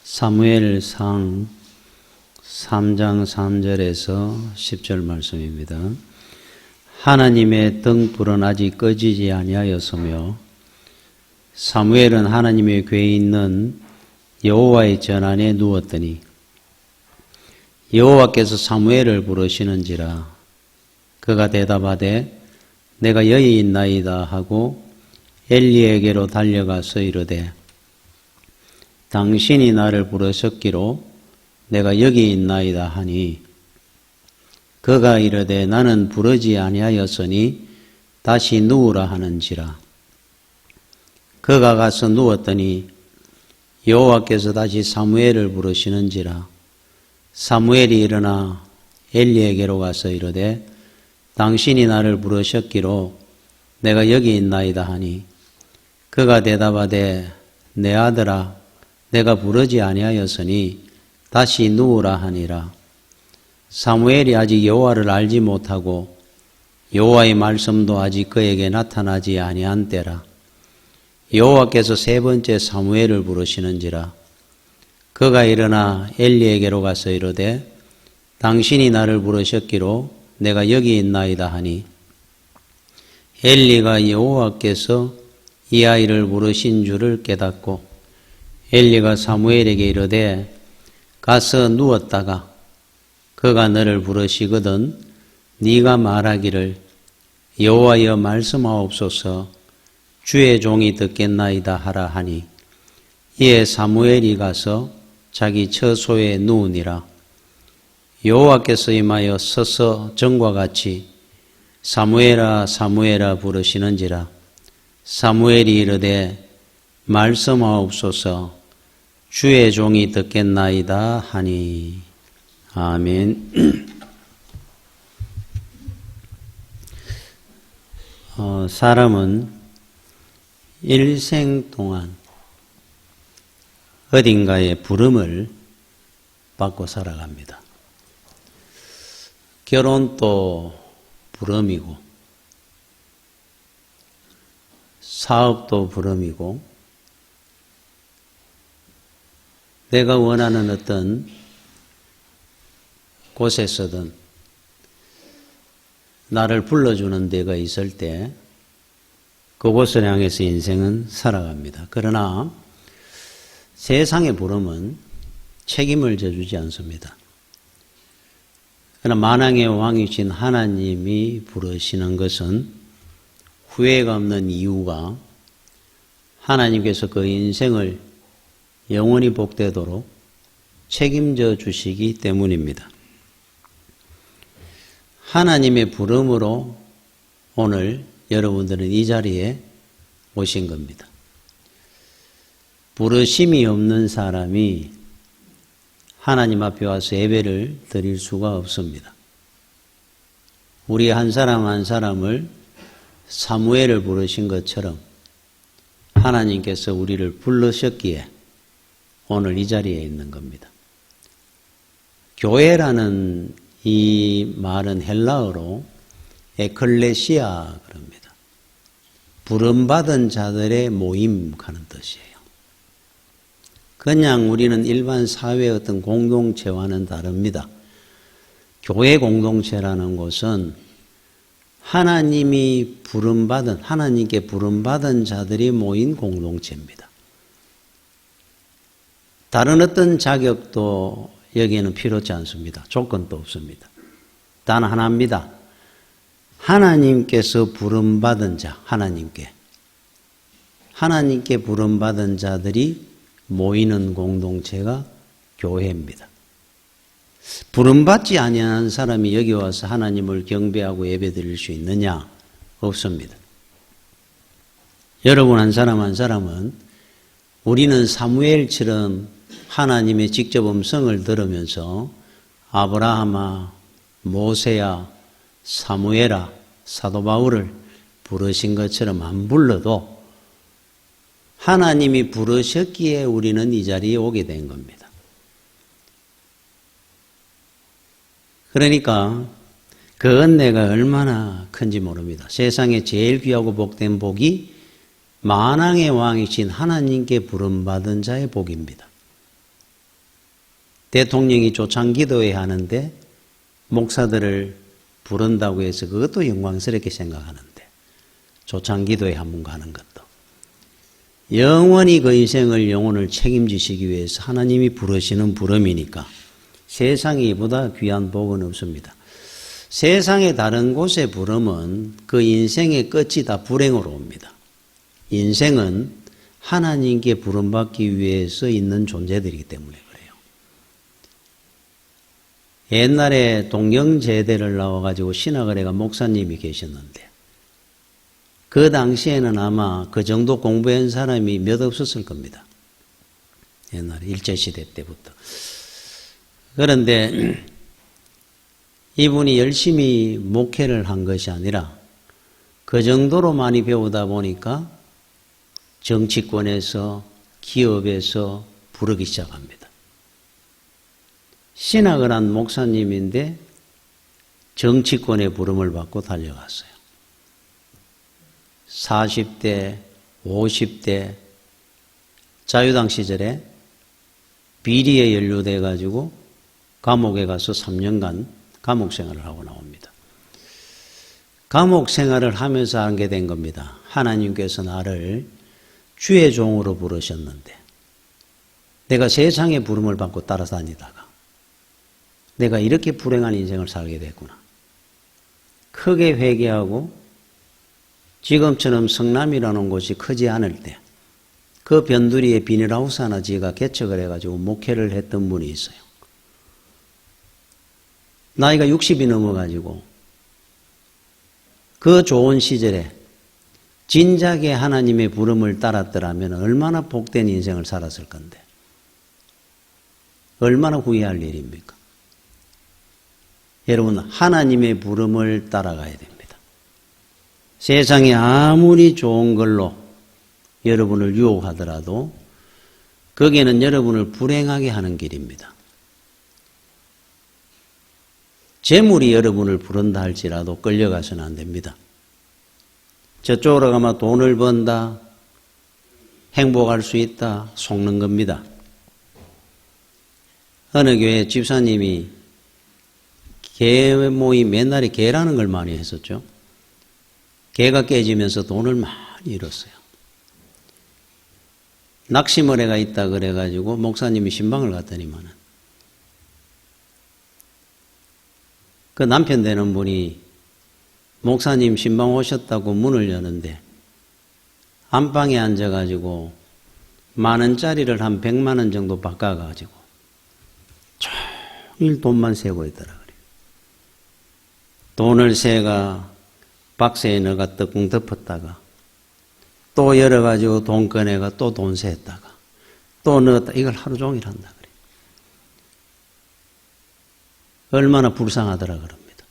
사무엘상 3장 3절에서 10절 말씀입니다. 하나님의 등불은 아직 꺼지지 아니하였으며 사무엘은 하나님의 궤에 있는 여호와의 전 안에 누웠더니 여호와께서 사무엘을 부르시는지라 그가 대답하되 내가 여기 있나이다 하고 엘리에게로 달려가서 이르되 당신이 나를 부르셨기로 내가 여기 있나이다 하니 그가 이르되 나는 부르지 아니하였으니 다시 누우라 하는지라. 그가 가서 누웠더니 여호와께서 다시 사무엘을 부르시는지라. 사무엘이 일어나 엘리에게로 가서 이르되 당신이 나를 부르셨기로 내가 여기 있나이다 하니 그가 대답하되 내 아들아 내가 부르지 아니하였으니 다시 누우라 하니라. 사무엘이 아직 여호와를 알지 못하고 여호와의 말씀도 아직 그에게 나타나지 아니한 때라. 여호와께서 세 번째 사무엘을 부르시는지라. 그가 일어나 엘리에게로 가서 이르되 당신이 나를 부르셨기로 내가 여기 있나이다 하니 엘리가 여호와께서 이 아이를 부르신 줄을 깨닫고 엘리가 사무엘에게 이르되 가서 누웠다가 그가 너를 부르시거든 네가 말하기를 여호와여 말씀하옵소서 주의 종이 듣겠나이다 하라 하니 이에 사무엘이 가서 자기 처소에 누우니라. 여호와께서 임하여 서서 전과 같이 사무엘아 사무엘아 부르시는지라. 사무엘이 이르되 말씀하옵소서 주의 종이 듣겠나이다 하니. 아멘. 사람은 일생 동안 어딘가에 부름을 받고 살아갑니다. 결혼도 부름이고 사업도 부름이고 내가 원하는 어떤 곳에서든 나를 불러주는 데가 있을 때 그곳을 향해서 인생은 살아갑니다. 그러나 세상의 부름은 책임을 져주지 않습니다. 그러나 만왕의 왕이신 하나님이 부르시는 것은 후회가 없는 이유가 하나님께서 그 인생을 영원히 복되도록 책임져 주시기 때문입니다. 하나님의 부름으로 오늘 여러분들은 이 자리에 오신 겁니다. 부르심이 없는 사람이 하나님 앞에 와서 예배를 드릴 수가 없습니다. 우리 한 사람 한 사람을 사무엘을 부르신 것처럼 하나님께서 우리를 부르셨기에 오늘 이 자리에 있는 겁니다. 교회라는 이 말은 헬라어로 에클레시아 그럽니다. 부름받은 자들의 모임 하는 뜻이에요. 그냥 우리는 일반 사회의 어떤 공동체와는 다릅니다. 교회 공동체라는 곳은 하나님이 부름받은, 하나님께 부름받은 자들이 모인 공동체입니다. 다른 어떤 자격도 여기에는 필요치 않습니다. 조건도 없습니다. 단 하나입니다. 하나님께서 부름받은 자, 하나님께 부름받은 자들이 모이는 공동체가 교회입니다. 부름받지 아니한 사람이 여기 와서 하나님을 경배하고 예배드릴 수 있느냐? 없습니다. 여러분 한 사람 한 사람은 우리는 사무엘처럼 하나님의 직접 음성을 들으면서 아브라함아, 모세야, 사무엘아, 사도 바울을 부르신 것처럼 안 불러도 하나님이 부르셨기에 우리는 이 자리에 오게 된 겁니다. 그러니까 그 은혜가 얼마나 큰지 모릅니다. 세상에 제일 귀하고 복된 복이 만왕의 왕이신 하나님께 부름받은 자의 복입니다. 대통령이 초창기도회 하는데 목사들을 부른다고 해서 그것도 영광스럽게 생각하는데 초창기도회 한번 가는 것도 영원히 그 인생을 영혼을 책임지시기 위해서 하나님이 부르시는 부름이니까 세상에 이보다 귀한 복은 없습니다. 세상의 다른 곳의 부름은 그 인생의 끝이 다 불행으로 옵니다. 인생은 하나님께 부름받기 위해서 있는 존재들이기 때문에 그래요. 옛날에 동경제대를 나와가지고 신학을 해가 목사님이 계셨는데 그 당시에는 아마 그 정도 공부한 사람이 몇 없었을 겁니다. 옛날에 일제시대 때부터. 그런데 이분이 열심히 목회를 한 것이 아니라 그 정도로 많이 배우다 보니까 정치권에서 기업에서 부르기 시작합니다. 신학을 한 목사님인데 정치권의 부름을 받고 달려갔어요. 40대, 50대 자유당 시절에 비리에 연루돼 가지고 감옥에 가서 3년간 감옥 생활을 하고 나옵니다. 감옥 생활을 하면서 알게 된 겁니다. 하나님께서 나를 주의 종으로 부르셨는데 내가 세상의 부름을 받고 따라다니다가 내가 이렇게 불행한 인생을 살게 됐구나. 크게 회개하고 지금처럼 성남이라는 곳이 크지 않을 때 그 변두리에 비닐하우스 하나 지가 개척을 해가지고 목회를 했던 분이 있어요. 나이가 60이 넘어가지고 그 좋은 시절에 진작에 하나님의 부름을 따랐더라면 얼마나 복된 인생을 살았을 건데 얼마나 후회할 일입니까? 여러분 하나님의 부름을 따라가야 됩니다. 세상에 아무리 좋은 걸로 여러분을 유혹하더라도 거기에는 여러분을 불행하게 하는 길입니다. 재물이 여러분을 부른다 할지라도 끌려가서는 안 됩니다. 저쪽으로 가면 돈을 번다, 행복할 수 있다, 속는 겁니다. 어느 교회 집사님이 개 모임 맨날에 개라는 걸 많이 했었죠. 개가 깨지면서 돈을 많이 잃었어요. 낙심을해가 있다 그래가지고 목사님이 신방을 갔더니만은 그 남편 되는 분이 목사님 신방 오셨다고 문을 여는데 안방에 앉아가지고 10,000원짜리를 한 100만 원 정도 바꿔가지고 종일 돈만 세고 있더라 그래요. 돈을 세가 박스에 넣어가 떡궁 덮었다가 또 열어가지고 돈 꺼내가 또 돈 세었다가 또 넣었다. 이걸 하루 종일 한다 그래요. 얼마나 불쌍하더라 그럽니다.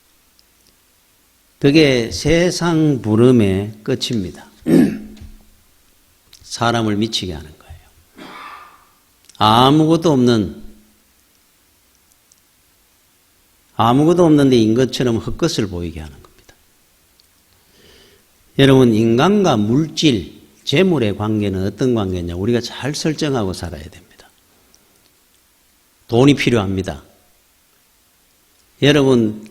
그게 세상 부름의 끝입니다. 사람을 미치게 하는 거예요. 아무것도 없는데 인 것처럼 헛것을 보이게 하는 겁니다. 여러분 인간과 물질, 재물의 관계는 어떤 관계냐? 우리가 잘 설정하고 살아야 됩니다. 돈이 필요합니다. 여러분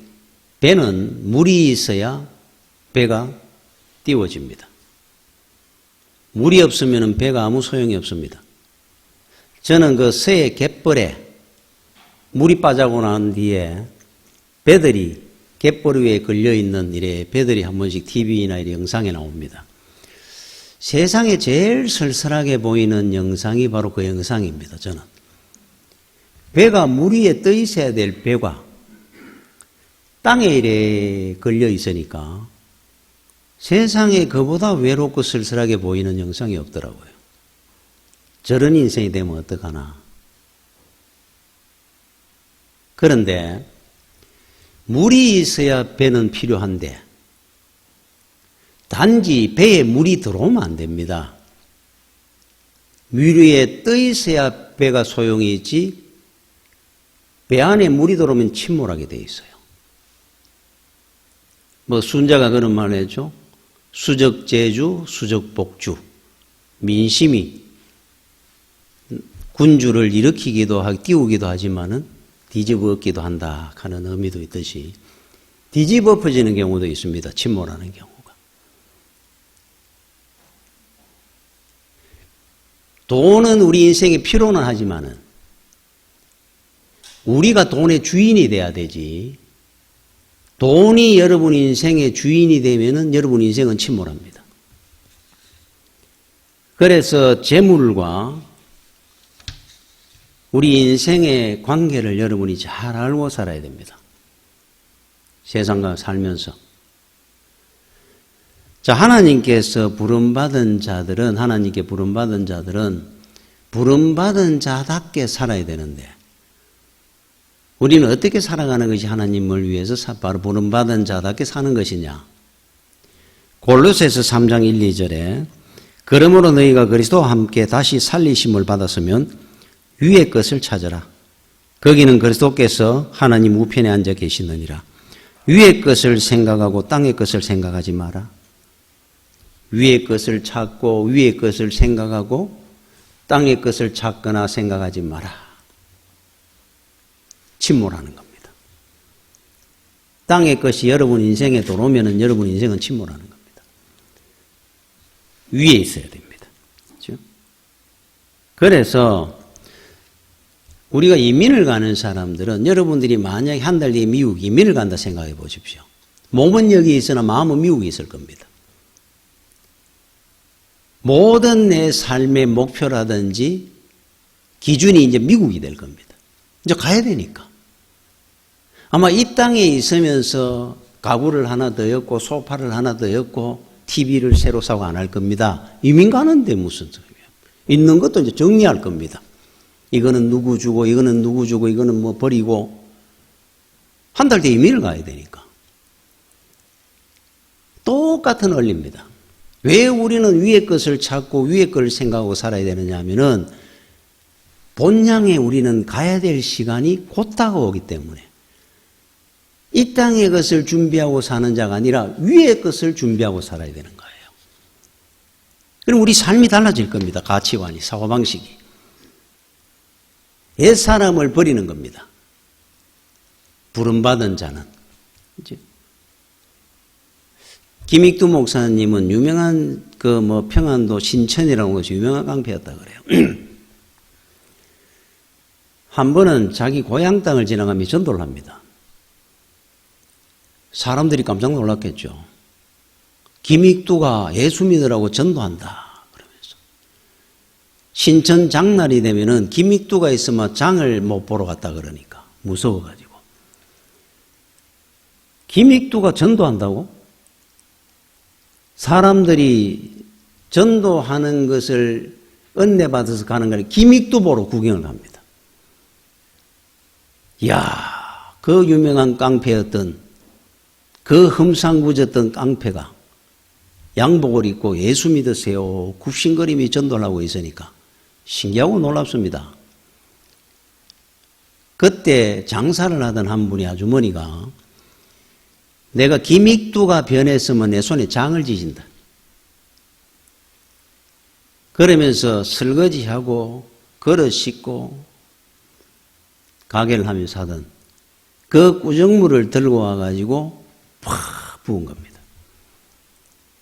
배는 물이 있어야 배가 띄워집니다. 물이 없으면 배가 아무 소용이 없습니다. 저는 그 서해 갯벌에 물이 빠져고 난 뒤에 배들이 갯벌 위에 걸려있는 이래 배들이 한 번씩 TV나 이래 영상에 나옵니다. 세상에 제일 쓸쓸하게 보이는 영상이 바로 그 영상입니다. 저는 배가 물 위에 떠 있어야 될 배가 땅에 이래 걸려 있으니까 세상에 그보다 외롭고 쓸쓸하게 보이는 영상이 없더라고요. 저런 인생이 되면 어떡하나. 그런데 물이 있어야 배는 필요한데 단지 배에 물이 들어오면 안 됩니다. 물 위에 떠 있어야 배가 소용이 있지 배 안에 물이 들어오면 침몰하게 돼 있어요. 순자가 그런 말을 했죠. 수적재주, 수적복주. 민심이 군주를 일으키기도 하고 띄우기도 하지만은 뒤집어 엎기도 한다 하는 의미도 있듯이 뒤집어 엎어지는 경우도 있습니다. 침몰하는 경우가. 돈은 우리 인생의 필요는 하지만은 우리가 돈의 주인이 돼야 되지. 돈이 여러분 인생의 주인이 되면은 여러분 인생은 침몰합니다. 그래서 재물과 우리 인생의 관계를 여러분이 잘 알고 살아야 됩니다. 세상과 살면서. 자, 하나님께서 부름받은 자들은, 하나님께 부름받은 자들은 부름받은 자답게 살아야 되는데, 우리는 어떻게 살아가는 것이 하나님을 위해서 바로 부름받은 자답게 사는 것이냐. 골로새서 3장 1, 2절에 그러므로 너희가 그리스도와 함께 다시 살리심을 받았으면 위의 것을 찾아라. 거기는 그리스도께서 하나님 우편에 앉아 계시느니라. 위의 것을 생각하고 땅의 것을 생각하지 마라. 위의 것을 찾고 위의 것을 생각하고 땅의 것을 찾거나 생각하지 마라. 침몰하는 겁니다. 땅의 것이 여러분 인생에 들어오면 여러분 인생은 침몰하는 겁니다. 위에 있어야 됩니다. 그렇죠? 그래서 우리가 이민을 가는 사람들은 여러분들이 만약에 한 달 뒤에 미국 이민을 간다 생각해 보십시오. 몸은 여기 있으나 마음은 미국에 있을 겁니다. 모든 내 삶의 목표라든지 기준이 이제 미국이 될 겁니다. 이제 가야 되니까. 아마 이 땅에 있으면서 가구를 하나 더 였고 소파를 하나 더 였고 TV를 새로 사고 안 할 겁니다. 이민 가는데 무슨 소리예요. 있는 것도 이제 정리할 겁니다. 이거는 누구 주고 이거는 누구 주고 이거는 뭐 버리고 한 달 뒤에 이민을 가야 되니까. 똑같은 원리입니다. 왜 우리는 위의 것을 찾고 위의 것을 생각하고 살아야 되느냐 하면은 본향에 우리는 가야 될 시간이 곧 다가오기 때문에 이 땅의 것을 준비하고 사는 자가 아니라 위의 것을 준비하고 살아야 되는 거예요. 그럼 우리 삶이 달라질 겁니다. 가치관이, 사고방식이. 옛사람을 버리는 겁니다. 부름받은 자는. 김익두 목사님은 유명한 평안도 신천이라는 곳이 유명한 깡패였다 그래요. 한 번은 자기 고향 땅을 지나가며 전도를 합니다. 사람들이 깜짝 놀랐겠죠. 김익두가 예수 믿으라고 전도한다 그러면서. 신천 장날이 되면은 김익두가 있으면 장을 못 보러 갔다 그러니까 무서워가지고. 김익두가 전도한다고? 사람들이 전도하는 것을 은혜받아서 가는 거니 김익두 보러 구경을 갑니다. 이야, 그 유명한 깡패였던 그 흠상궂었던 깡패가 양복을 입고 예수 믿으세요 굽신거림이 전도를 하고 있으니까 신기하고 놀랍습니다. 그때 장사를 하던 한 분이 아주머니가 내가 김익두가 변했으면 내 손에 장을 지진다. 그러면서 설거지하고 그릇 씻고 가게를 하면서 하던 그 꾸정물을 들고 와가지고 팍 부은 겁니다.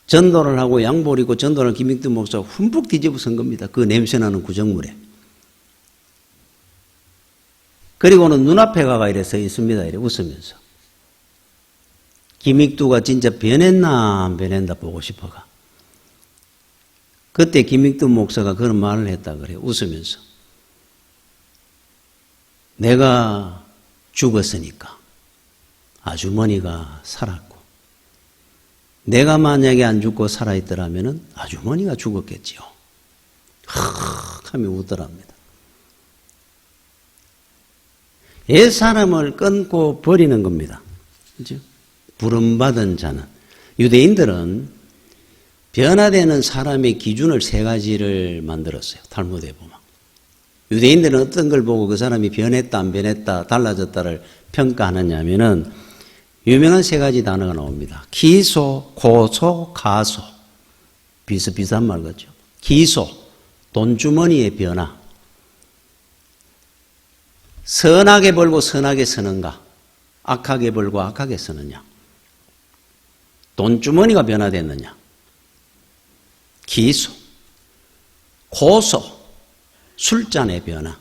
전도를 하고 양복을 입고 전도를 한 김익두 목사가 흠뻑 뒤집어 쓴 겁니다. 그 냄새나는 구정물에. 그리고는 눈앞에 가가 이래 서 있습니다. 이래 웃으면서. 김익두가 진짜 변했나 안 변했나 보고 싶어가. 그때 김익두 목사가 그런 말을 했다 그래요. 웃으면서. 내가 죽었으니까 아주머니가 살았고 내가 만약에 안 죽고 살아있더라면 아주머니가 죽었겠지요. 하며 웃더랍니다. 옛사람을 끊고 버리는 겁니다. 그죠? 부름받은 자는. 유대인들은 변화되는 사람의 기준을 세 가지를 만들었어요. 탈무드에 보면. 유대인들은 어떤 걸 보고 그 사람이 변했다 안 변했다 달라졌다를 평가하느냐면은 유명한 세 가지 단어가 나옵니다. 기소, 고소, 가소. 비슷비슷한 말 같죠. 기소, 돈주머니의 변화. 선하게 벌고 선하게 쓰는가? 악하게 벌고 악하게 쓰느냐? 돈주머니가 변화됐느냐? 기소, 고소, 술잔의 변화.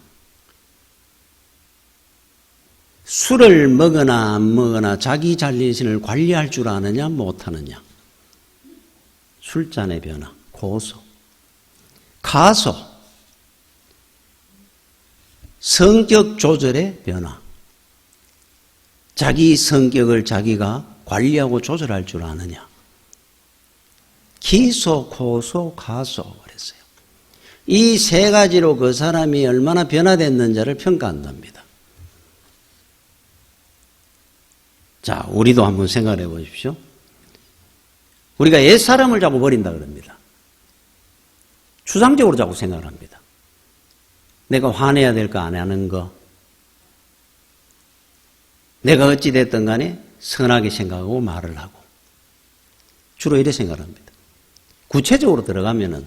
술을 먹거나 안 먹거나 자기 자신을 관리할 줄 아느냐 못하느냐. 술잔의 변화, 고소. 가소, 성격 조절의 변화. 자기 성격을 자기가 관리하고 조절할 줄 아느냐. 기소, 고소, 가소 그랬어요. 이 세 가지로 그 사람이 얼마나 변화됐는지를 평가한답니다. 자, 우리도 한번 생각해 보십시오. 우리가 옛사람을 자꾸 버린다 그럽니다. 추상적으로 자꾸 생각을 합니다. 내가 화내야 될 거 안 하는 거. 내가 어찌됐든 간에 선하게 생각하고 말을 하고. 주로 이렇게 생각을 합니다. 구체적으로 들어가면은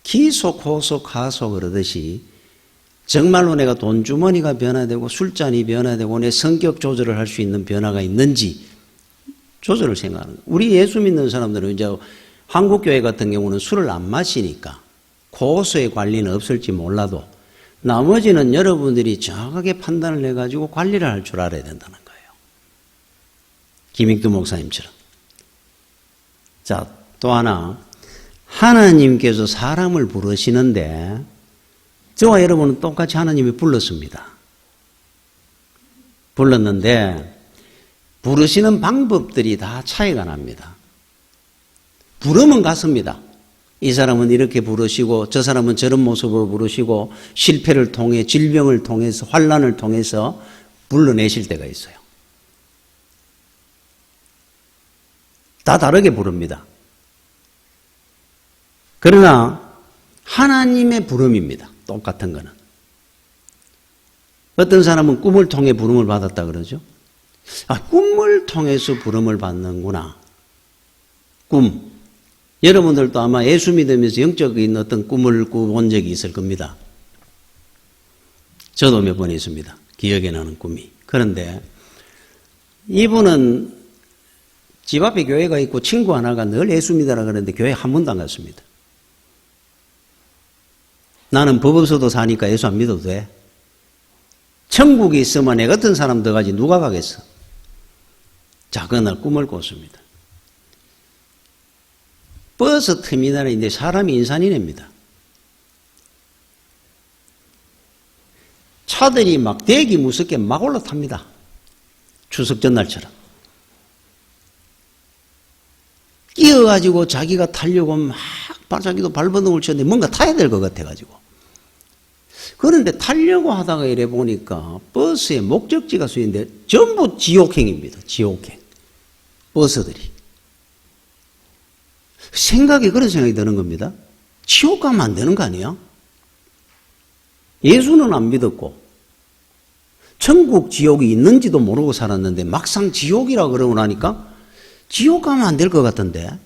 기소, 고소, 가소 그러듯이 정말로 내가 돈주머니가 변화되고 술잔이 변화되고 내 성격 조절을 할 수 있는 변화가 있는지 조절을 생각하는 거예요. 우리 예수 믿는 사람들은 이제 한국교회 같은 경우는 술을 안 마시니까 고소의 관리는 없을지 몰라도 나머지는 여러분들이 정확하게 판단을 해가지고 관리를 할 줄 알아야 된다는 거예요. 김익두 목사님처럼. 자, 또 하나. 하나님께서 사람을 부르시는데 저와 여러분은 똑같이 하나님이 불렀습니다. 불렀는데 부르시는 방법들이 다 차이가 납니다. 부르면 같습니다. 이 사람은 이렇게 부르시고 저 사람은 저런 모습으로 부르시고 실패를 통해 질병을 통해서 환난을 통해서 불러내실 때가 있어요. 다 다르게 부릅니다. 그러나 하나님의 부름입니다. 똑같은 거는. 어떤 사람은 꿈을 통해 부름을 받았다 그러죠. 아, 꿈을 통해서 부름을 받는구나. 꿈. 여러분들도 아마 예수 믿으면서 영적인 어떤 꿈을 꿔본 적이 있을 겁니다. 저도 몇 번 있습니다. 기억에 나는 꿈이. 그런데 이분은 집 앞에 교회가 있고 친구 하나가 늘 예수 믿으라 그러는데 교회 한 번도 안 갔습니다. 나는 법 없어도 사니까 예수 안 믿어도 돼. 천국에 있으면 애 같은 사람 더 가지 누가 가겠어. 자, 그날 꿈을 꿨습니다. 버스 터미널에 있는데 사람이 인산이냅니다. 차들이 막 대기 무섭게 막 올라탑니다. 추석 전날처럼. 끼어가지고 자기가 타려고 막 자기도 발버둥을 쳤는데 뭔가 타야 될 것 같아가지고. 그런데 타려고 하다가 이래 보니까 버스에 목적지가 쓰이는데 전부 지옥행입니다. 지옥행. 버스들이. 생각에 그런 생각이 드는 겁니다. 지옥 가면 안 되는 거 아니야? 예수는 안 믿었고 천국 지옥이 있는지도 모르고 살았는데 막상 지옥이라 그러고 나니까 지옥 가면 안 될 것 같은데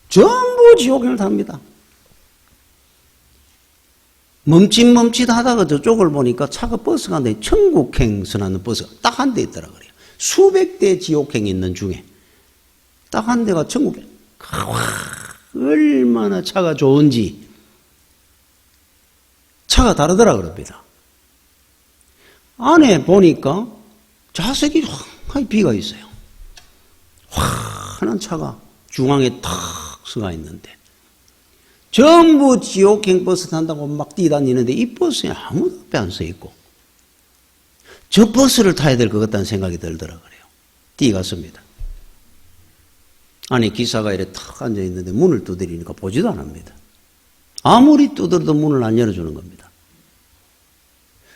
전부 지옥행을 탑니다. 멈칫멈칫 하다가 저쪽을 보니까 차가 버스가 한 대, 천국행 선하는 버스가 딱 한 대 있더라 그래요. 수백 대 지옥행이 있는 중에 딱 한 대가 천국행. 와, 얼마나 차가 좋은지 차가 다르더라 그럽니다. 안에 보니까 좌석이 환하게 비가 있어요. 환한 차가 중앙에 탁 서가 있는데 전부 지옥행 버스 탄다고 막 뛰다니는데 이 버스에 아무도 앞에 안 서 있고 저 버스를 타야 될 것 같다는 생각이 들더라 그래요. 뛰어갔습니다. 아니 기사가 이렇게 탁 앉아있는데 문을 두드리니까 보지도 않습니다. 아무리 두드려도 문을 안 열어주는 겁니다.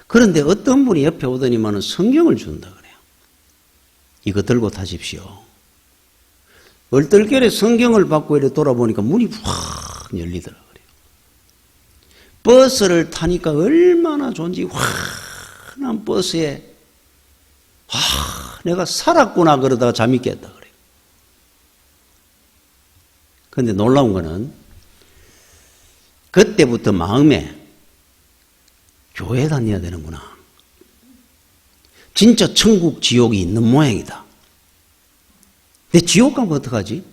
그런데 어떤 분이 옆에 오더니만은 성경을 준다 그래요. 이거 들고 타십시오. 얼떨결에 성경을 받고 이렇게 돌아보니까 문이 확 열리더라 그래요. 버스를 타니까 얼마나 좋은지 환한 버스에 내가 살았구나 그러다가 잠이 깼다 그래요. 그런데 놀라운 거는 그때부터 마음에 교회 다녀야 되는구나. 진짜 천국 지옥이 있는 모양이다. 근데 지옥 가면 어떡하지?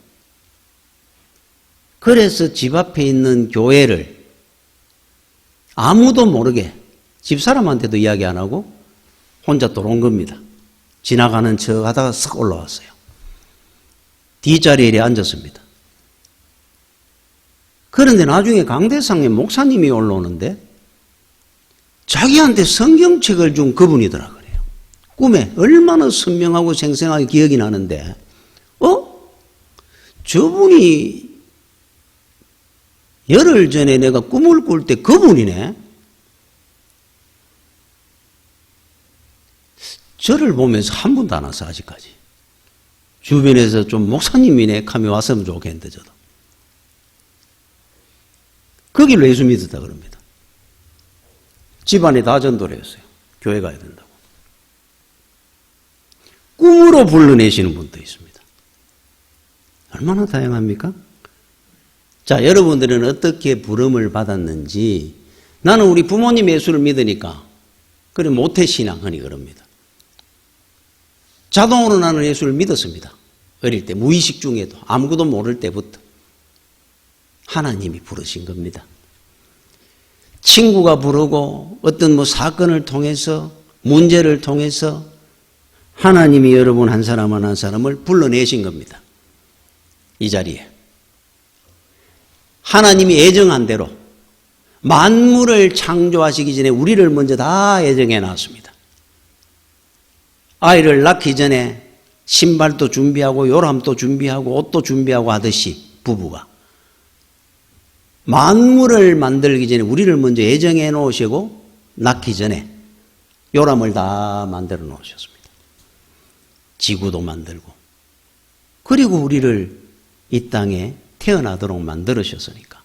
그래서 집 앞에 있는 교회를 아무도 모르게 집사람한테도 이야기 안 하고 혼자 들어온 겁니다. 지나가는 척 하다가 쓱 올라왔어요. 뒷자리에 앉았습니다. 그런데 나중에 강대상의 목사님이 올라오는데 자기한테 성경책을 준 그분이더라 그래요. 꿈에 얼마나 선명하고 생생하게 기억이 나는데 저분이 열흘 전에 내가 꿈을 꿀 때 그분이네. 저를 보면서 한 번도 안 왔어 아직까지. 주변에서 좀 목사님이네 감이 왔으면 좋겠는데 저도. 거기로 예수 믿었다 그럽니다. 집안에 다 전도를 했어요. 교회 가야 된다고. 꿈으로 불러내시는 분도 있습니다. 얼마나 다양합니까? 자, 여러분들은 어떻게 부름을 받았는지 나는 우리 부모님 예수를 믿으니까 그래 모태신앙 하니 그럽니다. 자동으로 나는 예수를 믿었습니다. 어릴 때 무의식 중에도 아무것도 모를 때부터 하나님이 부르신 겁니다. 친구가 부르고 어떤 사건을 통해서 문제를 통해서 하나님이 여러분 한 사람 한 사람을 불러내신 겁니다. 이 자리에 하나님이 예정한 대로 만물을 창조하시기 전에 우리를 먼저 다 예정해 놨습니다. 아이를 낳기 전에 신발도 준비하고 요람도 준비하고 옷도 준비하고 하듯이 부부가 만물을 만들기 전에 우리를 먼저 예정해 놓으시고 낳기 전에 요람을 다 만들어 놓으셨습니다. 지구도 만들고 그리고 우리를 이 땅에 태어나도록 만들으셨으니까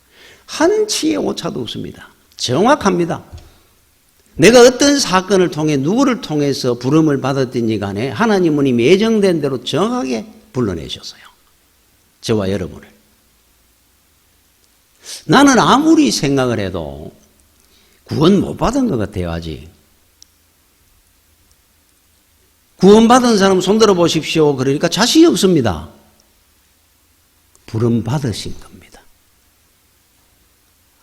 한치의 오차도 없습니다. 정확합니다. 내가 어떤 사건을 통해 누구를 통해서 부름을 받았든지 간에 하나님은 이미 예정된 대로 정확하게 불러내셨어요. 저와 여러분을. 나는 아무리 생각을 해도 구원 못 받은 것 같아요. 아직. 구원받은 사람 손들어 보십시오. 그러니까 자신이 없습니다. 부름 받으신 겁니다.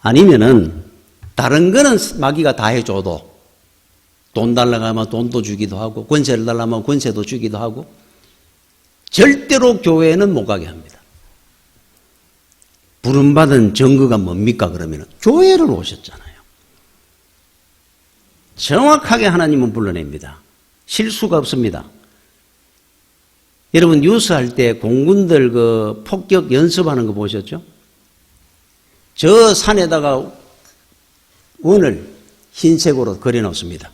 아니면은 다른 거는 마귀가 다 해줘도 돈 달라고 하면 돈도 주기도 하고 권세를 달라고 하면 권세도 주기도 하고 절대로 교회는 못 가게 합니다. 부름받은 증거가 뭡니까 그러면 교회를 오셨잖아요. 정확하게 하나님은 불러냅니다. 실수가 없습니다. 여러분 뉴스 할 때 공군들 그 폭격 연습하는 거 보셨죠? 저 산에다가 원을 흰색으로 그려놓습니다.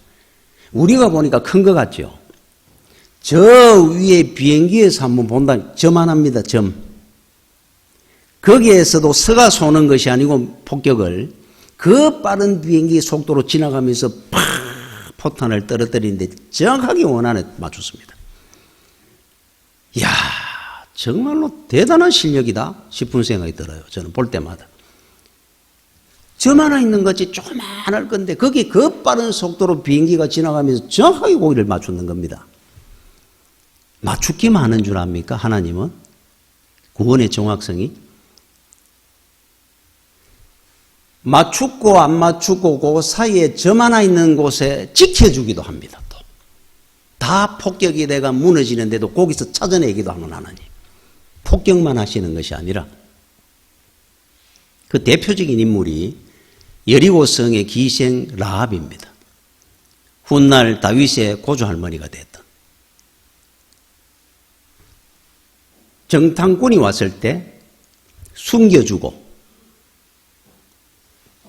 우리가 보니까 큰 것 같죠? 저 위에 비행기에서 한번 본다 저만합니다. 점. 거기에서도 서가 쏘는 것이 아니고 폭격을 그 빠른 비행기 속도로 지나가면서 팍 포탄을 떨어뜨리는데 정확하게 원안에 맞췄습니다. 이야, 정말로 대단한 실력이다 싶은 생각이 들어요. 저는 볼 때마다. 점 하나 있는 것이 조그만할 건데 거기 그 빠른 속도로 비행기가 지나가면서 정확하게 고기를 맞추는 겁니다. 맞추기만 하는 줄 압니까? 하나님은? 구원의 정확성이? 맞추고 안 맞추고 그 사이에 점 하나 있는 곳에 지켜주기도 합니다. 또. 다 폭격이 돼가 무너지는데도 거기서 찾아내기도 하는 하나님. 폭격만 하시는 것이 아니라 그 대표적인 인물이 여리고성의 기생 라합입니다. 훗날 다윗의 고조할머니가 됐던. 정탐꾼이 왔을 때 숨겨주고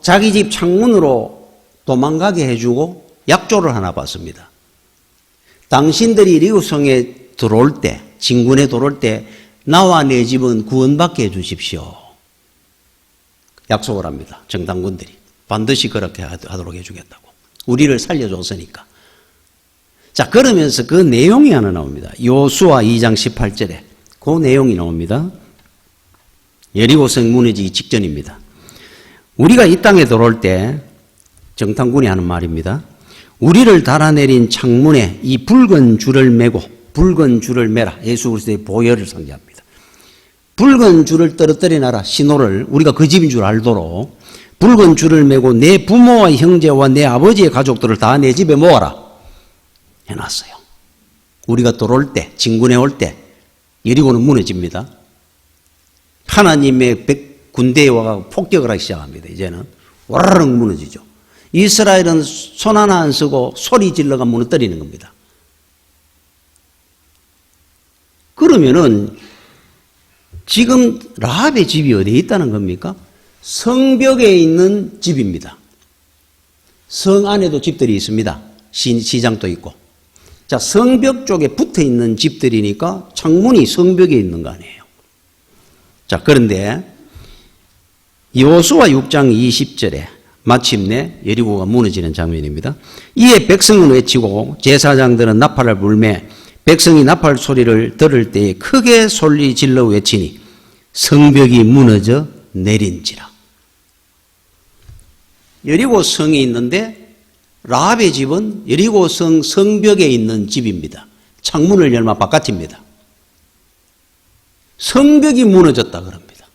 자기 집 창문으로 도망가게 해주고 약조를 하나 받습니다. 당신들이 여리고성에 들어올 때, 진군에 들어올 때 나와 내 집은 구원받게 해주십시오. 약속을 합니다. 정탐꾼들이. 반드시 그렇게 하도록 해주겠다고. 우리를 살려줬으니까. 자, 그러면서 그 내용이 하나 나옵니다. 요수아 2장 18절에 그 내용이 나옵니다. 여리고성 무너지기 직전입니다. 우리가 이 땅에 들어올 때 정탐꾼이 하는 말입니다. 우리를 달아내린 창문에 이 붉은 줄을 매고, 붉은 줄을 매라. 예수 그리스도의 보혈을 상징합니다. 붉은 줄을 떨어뜨려 놔라. 신호를 우리가 그 집인 줄 알도록 붉은 줄을 매고 내 부모와 형제와 내 아버지의 가족들을 다 내 집에 모아라 해놨어요. 우리가 돌아올 때, 진군에 올 때 여리고는 무너집니다. 하나님의 군대에 와서 폭격을 하기 시작합니다. 이제는 와르르 무너지죠. 이스라엘은 손 하나 안 쓰고 소리 질러가 무너뜨리는 겁니다. 그러면은 지금 라합의 집이 어디에 있다는 겁니까? 성벽에 있는 집입니다. 성 안에도 집들이 있습니다. 시장도 있고. 자, 성벽 쪽에 붙어 있는 집들이니까 창문이 성벽에 있는 거 아니에요. 자, 그런데 여호수아 6장 20절에 마침내 여리고가 무너지는 장면입니다. 이에 백성은 외치고 제사장들은 나팔을 불매 백성이 나팔 소리를 들을 때에 크게 소리 질러 외치니 성벽이 무너져 내린지라. 여리고 성이 있는데 라합의 집은 여리고 성 성벽에 있는 집입니다. 창문을 열면 바깥입니다. 성벽이 무너졌다 그럽니다.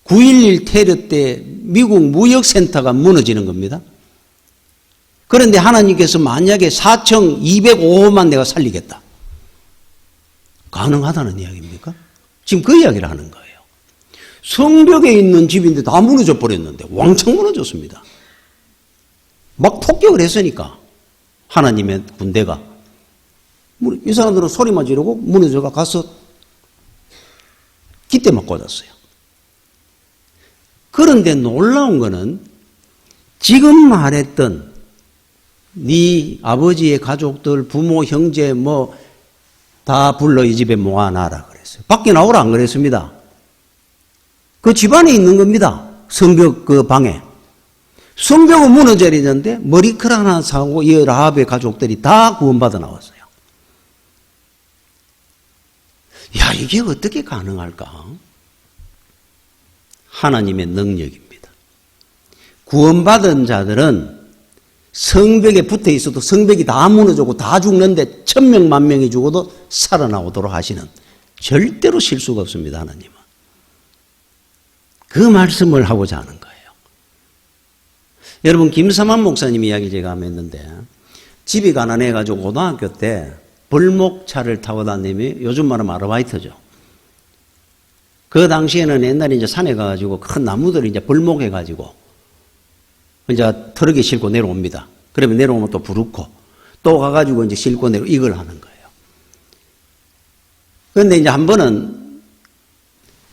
9.11 테러 때 미국 무역센터가 무너지는 겁니다. 그런데 하나님께서 만약에 4,205호만 내가 살리겠다. 가능하다는 이야기입니까? 지금 그 이야기를 하는 거예요. 성벽에 있는 집인데 다 무너져 버렸는데 왕창 무너졌습니다. 막 폭격을 했으니까 하나님의 군대가 이 사람들은 소리만 지르고 무너져가 가서 기대만 꽂았어요. 그런데 놀라운 거는 지금 말했던 네 아버지의 가족들, 부모, 형제 뭐 다 불러 이 집에 모아놔라 그랬어요. 밖에 나오라 안 그랬습니다. 그 집안에 있는 겁니다. 성벽 그 방에. 성벽은 무너져 있는데 머리칼 하나 사고 이 라합의 가족들이 다 구원받아 나왔어요. 야, 이게 어떻게 가능할까? 하나님의 능력입니다. 구원받은 자들은 성벽에 붙어 있어도 성벽이 다 무너지고 다 죽는데 1,000명, 10,000명이 죽어도 살아나오도록 하시는 절대로 실수가 없습니다. 하나님은. 그 말씀을 하고자 하는 거예요. 여러분 김삼환 목사님 이야기 제가 한번 했는데 집이 가난해가지고 고등학교 때 벌목차를 타고 다니며 요즘 말하면 아르바이트죠. 그 당시에는 옛날에 이제 산에 가가지고 큰 나무들을 이제 벌목해가지고 이제 트럭에 싣고 내려옵니다. 그러면 내려오면 또 부르고 또 가가지고 이제 싣고 이걸 하는 거예요. 그런데 이제 한 번은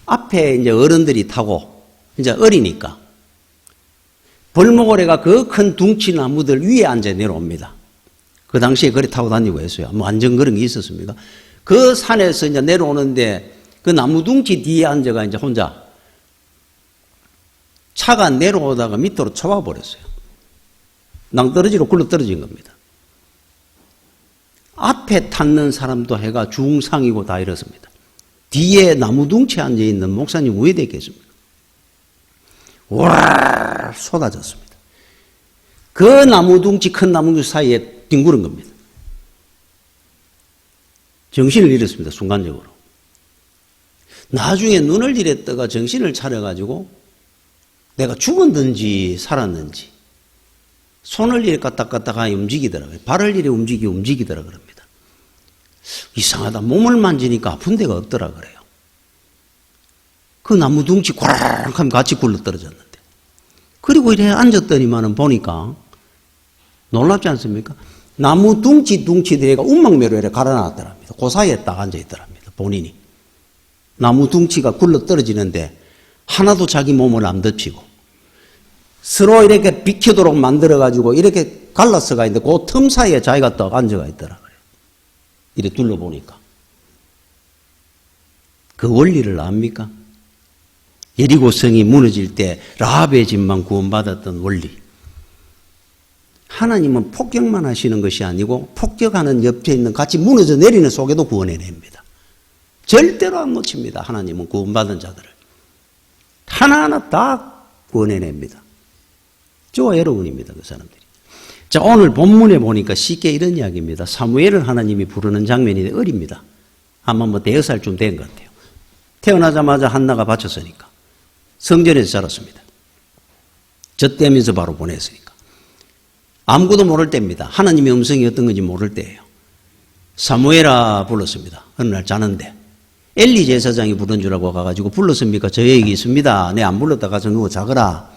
앞에 이제 어른들이 타고 이제 어리니까 벌목을 해가 그 큰 둥치 나무들 위에 앉아 내려옵니다. 그 당시에 그래 타고 다니고 했어요. 뭐 완전 그런 게 있었습니까? 그 산에서 이제 내려오는데 그 나무 둥치 뒤에 앉아가 이제 혼자 차가 내려오다가 밑으로 쳐와 버렸어요. 낭떠러지로 굴러 떨어진 겁니다. 앞에 탔는 사람도 해가 중상이고 다 이렇습니다. 뒤에 나무 둥치에 앉아있는 목사님 왜 됐겠습니까? 와 쏟아졌습니다. 그 나무 둥치 큰 나무 둥치 사이에 뒹구른 겁니다. 정신을 잃었습니다. 순간적으로. 나중에 눈을 잃었다가 정신을 차려가지고 내가 죽었는지 살았는지 손을 이렇게 까딱까딱 움직이더라고요. 발을 이렇게 움직이더라 그럽니다. 이상하다. 몸을 만지니까 아픈 데가 없더라 그래요. 그 나무 둥치 꽉 하면 같이 굴러 떨어졌는데. 그리고 이렇게 앉았더니만은 보니까 놀랍지 않습니까? 나무 둥치들이가 운막매로 이렇게 갈아놨더랍니다. 그 사이에 딱 앉아있더랍니다. 본인이. 나무 둥치가 굴러 떨어지는데 하나도 자기 몸을 안 덮치고 서로 이렇게 비키도록 만들어가지고 이렇게 갈라서가 있는데 그 틈 사이에 자기가 딱 앉아가 있더라고요. 이렇게 둘러보니까. 그 원리를 압니까? 여리고 성이 무너질 때 라합의 집만 구원받았던 원리. 하나님은 폭격만 하시는 것이 아니고 폭격하는 옆에 있는 같이 무너져 내리는 속에도 구원해냅니다. 절대로 안 놓칩니다. 하나님은 구원받은 자들을. 하나하나 다 구원해냅니다. 저와 여러분입니다. 그 사람들이. 자, 오늘 본문에 보니까 쉽게 이런 이야기입니다. 사무엘을 하나님이 부르는 장면이 어립니다. 아마 뭐 대여살쯤 된 것 같아요. 태어나자마자 한나가 바쳤으니까. 성전에서 자랐습니다. 젖대면서 바로 보냈으니까. 아무것도 모를 때입니다. 하나님의 음성이 어떤 건지 모를 때예요. 사무엘아 불렀습니다. 어느 날 자는데 엘리 제사장이 부른 줄 알고 가가지고 불렀습니까? 저 얘기 있습니다. 내 안 불렀다 가서 누워 자거라.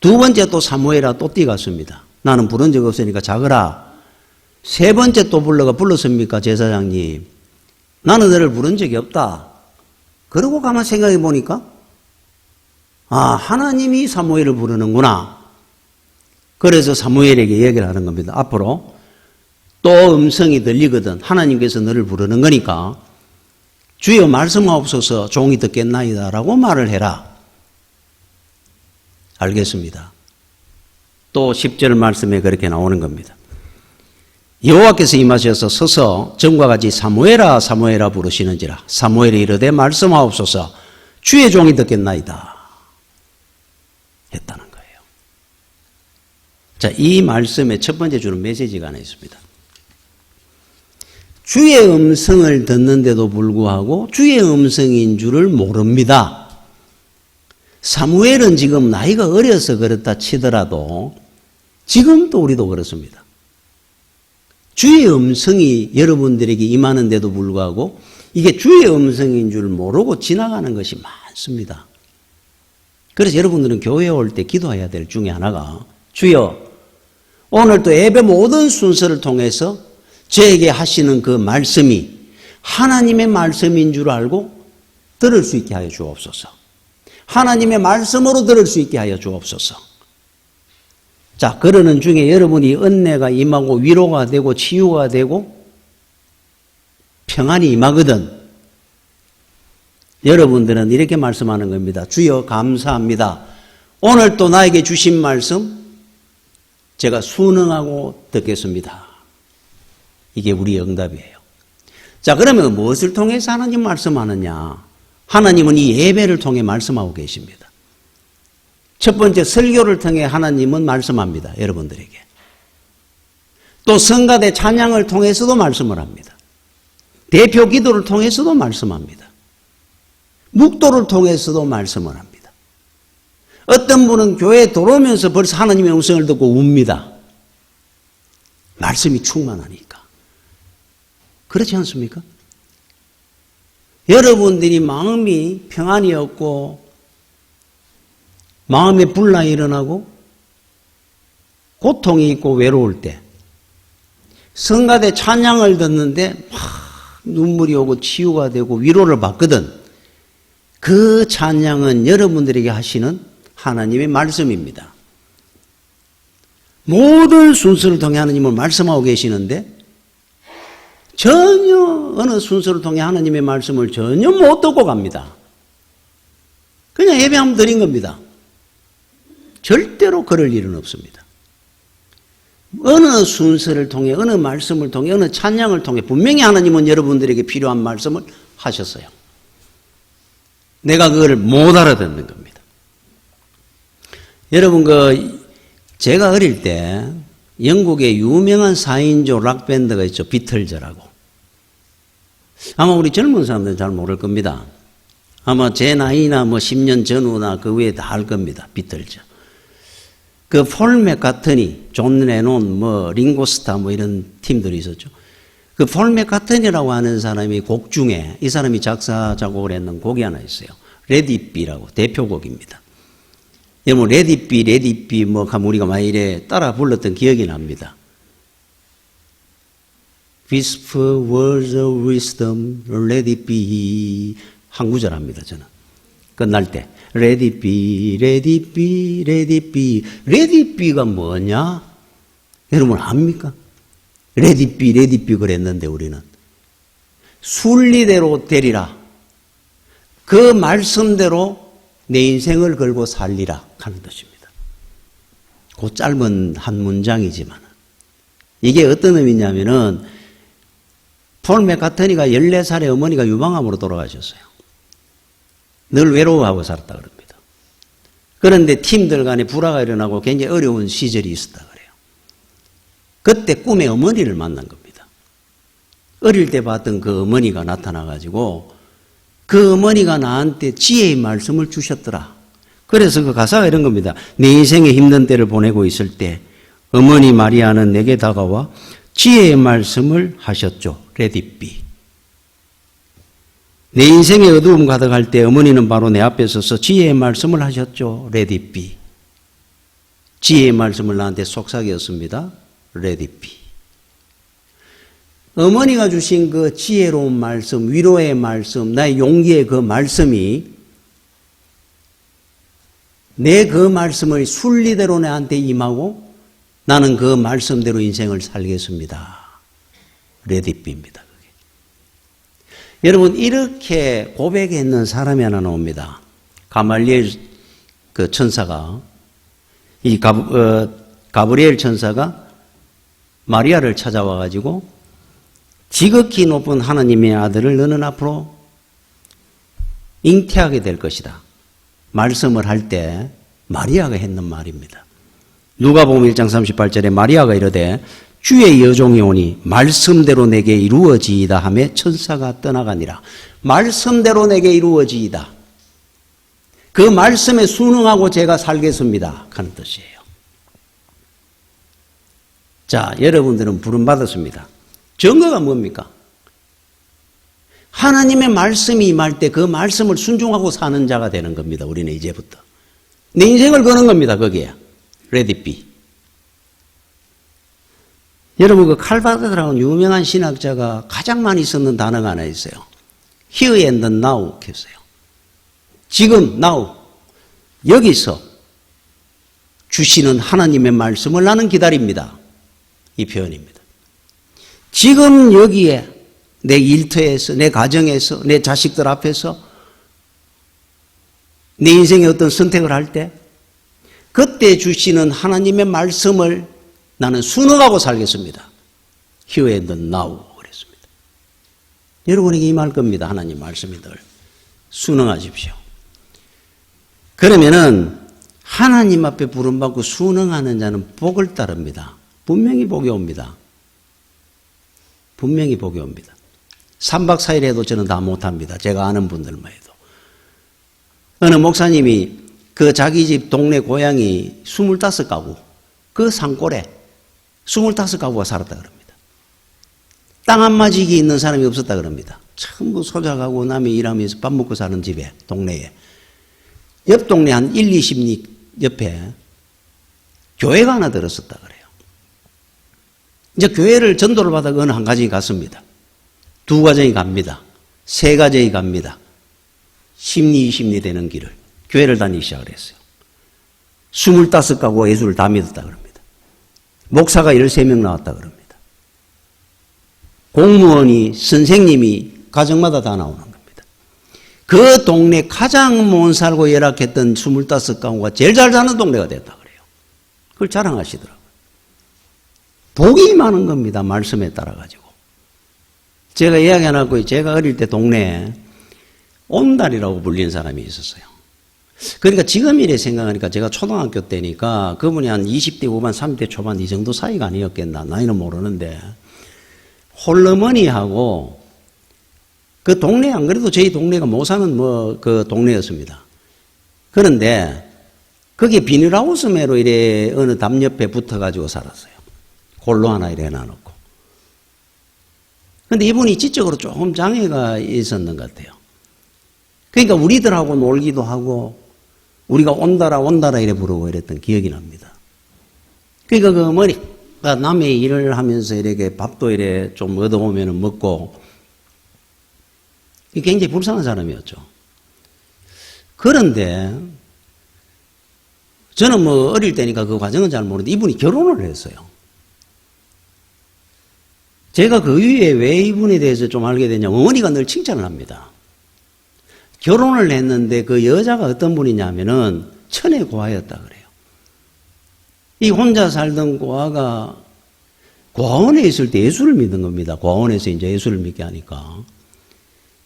두 번째 또 사무엘아 또 뛰갔습니다. 나는 부른 적 없으니까 자거라. 세 번째 또 불렀습니까? 제사장님. 나는 너를 부른 적이 없다. 그러고 가만 생각해 보니까 하나님이 사무엘을 부르는구나. 그래서 사무엘에게 얘기를 하는 겁니다. 앞으로 또 음성이 들리거든. 하나님께서 너를 부르는 거니까 주여 말씀하옵소서 종이 듣겠나이다 라고 말을 해라. 알겠습니다. 또 10절 말씀에 그렇게 나오는 겁니다. 여호와께서 임하셔서 서서 전과 같이 사무엘아 사무엘아 부르시는지라. 사무엘이 이르되 말씀하옵소서 주의 종이 듣겠나이다 했다는 거예요. 자, 이 말씀의 첫 번째 주는 메시지가 하나 있습니다. 주의 음성을 듣는데도 불구하고 주의 음성인 줄을 모릅니다. 사무엘은 지금 나이가 어려서 그렇다 치더라도 지금도 우리도 그렇습니다. 주의 음성이 여러분들에게 임하는데도 불구하고 이게 주의 음성인 줄 모르고 지나가는 것이 많습니다. 그래서 여러분들은 교회에 올 때 기도해야 될 중에 하나가 주여 오늘도 예배 모든 순서를 통해서 저에게 하시는 그 말씀이 하나님의 말씀인 줄 알고 들을 수 있게 하여 주옵소서. 하나님의 말씀으로 들을 수 있게 하여 주옵소서. 자, 그러는 중에 여러분이 은혜가 임하고 위로가 되고 치유가 되고 평안이 임하거든. 여러분들은 이렇게 말씀하는 겁니다. 주여 감사합니다. 오늘 또 나에게 주신 말씀 제가 순응하고 듣겠습니다. 이게 우리의 응답이에요. 자, 그러면 무엇을 통해서 하나님 말씀하느냐? 하나님은 이 예배를 통해 말씀하고 계십니다. 첫 번째 설교를 통해 하나님은 말씀합니다. 여러분들에게. 또 성가대 찬양을 통해서도 말씀을 합니다. 대표 기도를 통해서도 말씀합니다. 묵도를 통해서도 말씀을 합니다. 어떤 분은 교회에 들어오면서 벌써 하나님의 음성을 듣고 웁니다. 말씀이 충만하니까. 그렇지 않습니까? 여러분들이 마음이 평안이 없고 마음에 분란이 일어나고 고통이 있고 외로울 때 성가대 찬양을 듣는데 막 눈물이 오고 치유가 되고 위로를 받거든. 그 찬양은 여러분들에게 하시는 하나님의 말씀입니다. 모든 순서를 통해 하나님을 말씀하고 계시는데 전혀 어느 순서를 통해 하나님의 말씀을 전혀 못 듣고 갑니다. 그냥 예배 한번 드린 겁니다. 절대로 그럴 일은 없습니다. 어느 순서를 통해 어느 말씀을 통해 어느 찬양을 통해 분명히 하나님은 여러분들에게 필요한 말씀을 하셨어요. 내가 그걸 못 알아듣는 겁니다. 여러분 제가 어릴 때 영국의 유명한 4인조 락밴드가 있죠. 비틀즈라고. 아마 우리 젊은 사람들은 잘 모를 겁니다. 아마 제 나이나 10년 전후나 그 위에 다 알 겁니다. 비틀즈. 그 폴 맥카트니, 존 레논, 링고스타 이런 팀들이 있었죠. 그 폴 맥카트니라고 하는 사람이 곡 중에 이 사람이 작사, 작곡을 했는 곡이 하나 있어요. Let It Be라고 대표곡입니다. 여러분, Let It Be, Let It Be 하면 우리가 막 이래 따라 불렀던 기억이 납니다. Whisper words of wisdom, let it be. 한 구절 합니다, 저는. 끝날 때. Let it be, let it be, let it be. Let it be가 뭐냐? 여러분 압니까? Let it be, let it be 그랬는데 우리는. 순리대로 되리라. 그 말씀대로 내 인생을 걸고 살리라 하는 뜻입니다. 그 짧은 한 문장이지만 이게 어떤 의미냐면은 폴 맥카트니가 14살에 어머니가 유방암으로 돌아가셨어요. 늘 외로워하고 살았다 그럽니다. 그런데 팀들 간에 불화가 일어나고 굉장히 어려운 시절이 있었다 그래요. 그때 꿈에 어머니를 만난 겁니다. 어릴 때 봤던 그 어머니가 나타나가지고 그 어머니가 나한테 지혜의 말씀을 주셨더라. 그래서 그 가사가 이런 겁니다. 내 인생의 힘든 때를 보내고 있을 때 어머니 마리아는 내게 다가와 지혜의 말씀을 하셨죠. 레디비. 내 인생의 어두움 가득할 때 어머니는 바로 내 앞에 서서 지혜의 말씀을 하셨죠. 레디비. 지혜의 말씀을 나한테 속삭였습니다. 레디비. 어머니가 주신 그 지혜로운 말씀, 위로의 말씀, 나의 용기의 그 말씀이 내 그 말씀을 순리대로 나한테 임하고 나는 그 말씀대로 인생을 살겠습니다. 레디비입니다. 그게. 여러분 이렇게 고백했는 사람이 하나 나옵니다. 가말리엘 그 천사가 이 가브리엘 천사가 마리아를 찾아와 가지고 지극히 높은 하나님의 아들을 너는 앞으로 잉태하게 될 것이다. 말씀을 할 때 마리아가 했는 말입니다. 누가복음 1장 38절에 마리아가 이르되 주의 여종이 오니 말씀대로 내게 이루어지이다 하며 천사가 떠나가니라. 말씀대로 내게 이루어지이다. 그 말씀에 순응하고 제가 살겠습니다. 하는 뜻이에요. 자, 여러분들은 부름받았습니다. 증거가 뭡니까? 하나님의 말씀이 임할 때 그 말씀을 순종하고 사는 자가 되는 겁니다. 우리는 이제부터. 내 인생을 거는 겁니다. 거기에. 레디비. 여러분 그 칼바르라는 유명한 신학자가 가장 많이 쓰는 단어가 하나 있어요. Here and now 했어요. 지금 now 여기서 주시는 하나님의 말씀을 나는 기다립니다. 이 표현입니다. 지금 여기에 내 일터에서, 내 가정에서, 내 자식들 앞에서 내 인생의 어떤 선택을 할 때 그때 주시는 하나님의 말씀을 나는 순응하고 살겠습니다. Here and now 그랬습니다. 여러분에게 임할 겁니다. 하나님 말씀이 늘 순응하십시오. 그러면은 하나님 앞에 부름받고 순응하는 자는 복을 따릅니다. 분명히 복이 옵니다. 분명히 복이 옵니다. 3박 4일 해도 저는 다 못합니다. 제가 아는 분들만 해도. 어느 목사님이 그 자기 집 동네 고향이 25가구, 그 산골에 25가구가 살았다 그럽니다. 땅 한마지기 있는 사람이 없었다 그럽니다. 전부 소작하고 남이 일하면서 밥 먹고 사는 집에, 동네에. 옆 동네 한 1, 20리 옆에 교회가 하나 들었었다 그래요. 이제 교회를 전도를 받아 어느 한 가정이 갔습니다. 2가정이 갑니다. 3가정이 갑니다. 10리, 20리 되는 길을 교회를 다니기 시작을 했어요. 25가구가 예수를 다 믿었다 그럽니다. 목사가 13명 나왔다 그럽니다. 공무원이, 선생님이 가정마다 다 나오는 겁니다. 그 동네 가장 못 살고 열악했던 25가구가 제일 잘 사는 동네가 됐다 그래요. 그걸 자랑하시더라고요. 복이 많은 겁니다. 말씀에 따라가지고. 제가 이야기 하나 하고 제가 어릴 때 동네에 온달이라고 불리는 사람이 있었어요. 그러니까 지금 이래 생각하니까 제가 초등학교 때니까 그분이 한 20대 후반, 30대 초반 이 정도 사이가 아니었겠나. 나이는 모르는데 홀어머니하고 그 동네 안 그래도 저희 동네가 못 사는 그 동네였습니다. 그런데 거기에 비닐하우스매로 이래 어느 담 옆에 붙어가지고 살았어요. 홀로 하나 이래 해놔놓고. 근데 이분이 지적으로 조금 장애가 있었는 것 같아요. 그러니까 우리들하고 놀기도 하고 우리가 온다라 이래 부르고 이랬던 기억이 납니다. 그러니까 그 어머니가 남의 일을 하면서 이렇게 밥도 이래 좀 얻어오면 먹고 굉장히 불쌍한 사람이었죠. 그런데 저는 어릴 때니까 그 과정은 잘 모르는데 이분이 결혼을 했어요. 제가 그 위에 왜 이분에 대해서 좀 알게 됐냐면 어머니가 늘 칭찬을 합니다. 결혼을 했는데 그 여자가 어떤 분이냐면은 천의 고아였다 그래요. 이 혼자 살던 고아가 고아원에 있을 때 예수를 믿는 겁니다. 고아원에서 이제 예수를 믿게 하니까.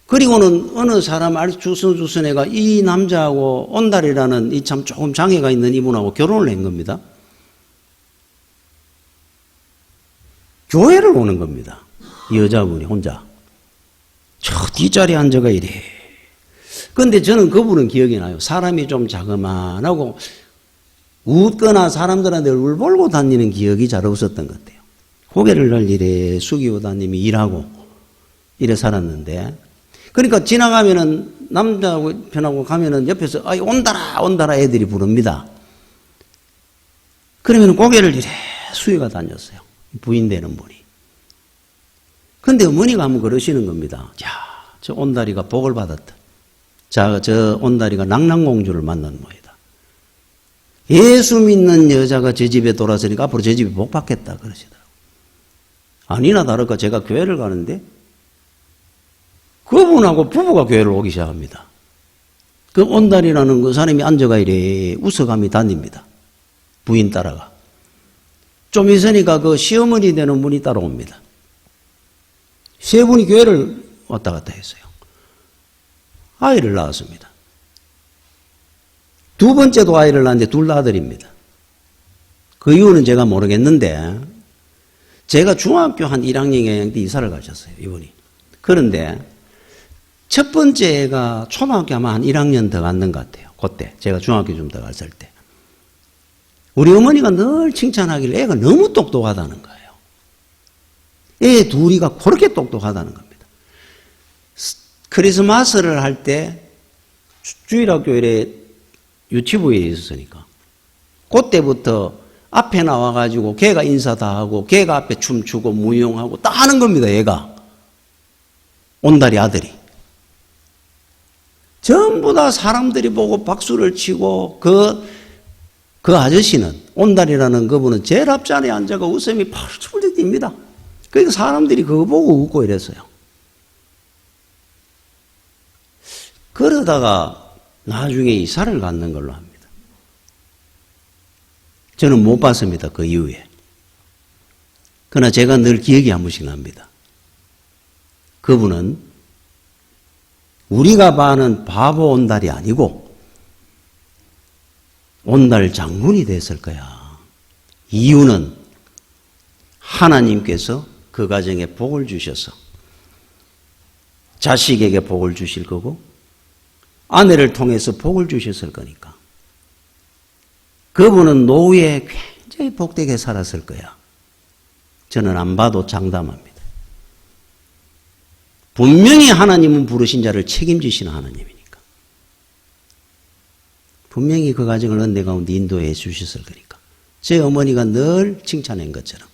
그리고는 어느 사람 주선애가 이 남자하고 온달이라는 이 참 조금 장애가 있는 이분하고 결혼을 한 겁니다. 교회를 오는 겁니다. 이 여자분이 혼자. 저 뒷자리에 앉아가 이래. 근데 저는 그분은 기억이 나요. 사람이 좀 자그만하고 웃거나 사람들한테 얼굴 벌고 다니는 기억이 잘 없었던 것 같아요. 고개를 늘 이래 숙이고 다니며 일하고 이래 살았는데, 그러니까 지나가면은 남자 편하고 가면은 옆에서 아이 온다라 온다라 애들이 부릅니다. 그러면 고개를 이래 숙여가 다녔어요. 부인 되는 분이. 근데 어머니가 한번 그러시는 겁니다. 야, 저 온다리가 복을 받았다. 자, 저 온다리가 낭랑공주를 만난 모이다. 예수 믿는 여자가 제 집에 돌아서니까 앞으로 제 집에 복 받겠다 그러시더라고요. 아니나 다를까 제가 교회를 가는데 그분하고 부부가 교회를 오기 시작합니다. 그 온다리라는 그 사람이 앉아가 이래 웃어가며 다닙니다. 부인 따라가. 좀 있으니까 그 시어머니 되는 분이 따라옵니다. 세 분이 교회를 왔다 갔다 했어요. 아이를 낳았습니다. 두 번째도 아이를 낳았는데 둘 다 아들입니다. 그 이유는 제가 모르겠는데 제가 중학교 한 1학년 때 이사를 가셨어요. 이분이. 그런데 첫 번째 애가 초등학교 아마 한 1학년 더 갔는 것 같아요. 그때 제가 중학교 좀 더 갔을 때. 우리 어머니가 늘 칭찬하길래 애가 너무 똑똑하다는 거예요. 애 둘이가 그렇게 똑똑하다는 겁니다. 크리스마스를 할 때 주일학교에 유치부에 있었으니까 그때부터 앞에 나와가지고 걔가 인사 다 하고 걔가 앞에 춤추고 무용하고 다 하는 겁니다. 얘가 온다리 아들이 전부 다 사람들이 보고 박수를 치고 그 아저씨는 온다리라는 그분은 제일 앞자리에 앉아가 웃음이 펄쩍 뜁니다. 그러니까 사람들이 그거 보고 웃고 이랬어요. 그러다가 나중에 이사를 갔는 걸로 합니다. 저는 못 봤습니다. 그 이후에. 그러나 제가 늘 기억이 한 번씩 납니다. 그분은 우리가 봐는 바보 온달이 아니고 온달 장군이 됐을 거야. 이유는 하나님께서 그 가정에 복을 주셔서 자식에게 복을 주실 거고 아내를 통해서 복을 주셨을 거니까. 그분은 노후에 굉장히 복되게 살았을 거야. 저는 안 봐도 장담합니다. 분명히 하나님은 부르신 자를 책임지시는 하나님이니까. 분명히 그 가정을 은혜 가운데 인도해 주셨을 거니까. 제 어머니가 늘 칭찬한 것처럼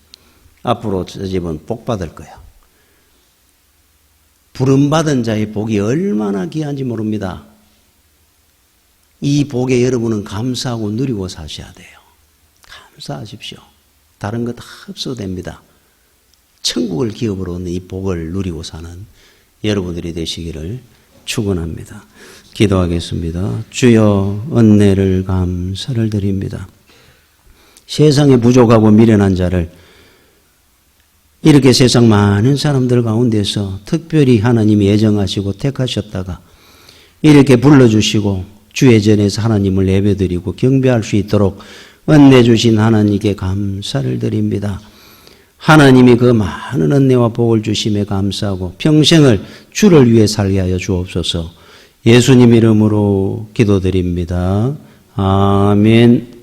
앞으로 저 집은 복 받을 거야. 부름받은 자의 복이 얼마나 귀한지 모릅니다. 이 복에 여러분은 감사하고 누리고 사셔야 돼요. 감사하십시오. 다른 거 다 없어도 됩니다. 천국을 기업으로 얻는 이 복을 누리고 사는 여러분들이 되시기를 축원합니다. 기도하겠습니다. 주여 은혜를 감사를 드립니다. 세상에 부족하고 미련한 자를 이렇게 세상 많은 사람들 가운데서 특별히 하나님이 예정하시고 택하셨다가 이렇게 불러주시고 주의 전에서 하나님을 예배드리고 경배할 수 있도록 은혜 주신 하나님께 감사를 드립니다. 하나님이 그 많은 은혜와 복을 주심에 감사하고 평생을 주를 위해 살게 하여 주옵소서. 예수님 이름으로 기도드립니다. 아멘.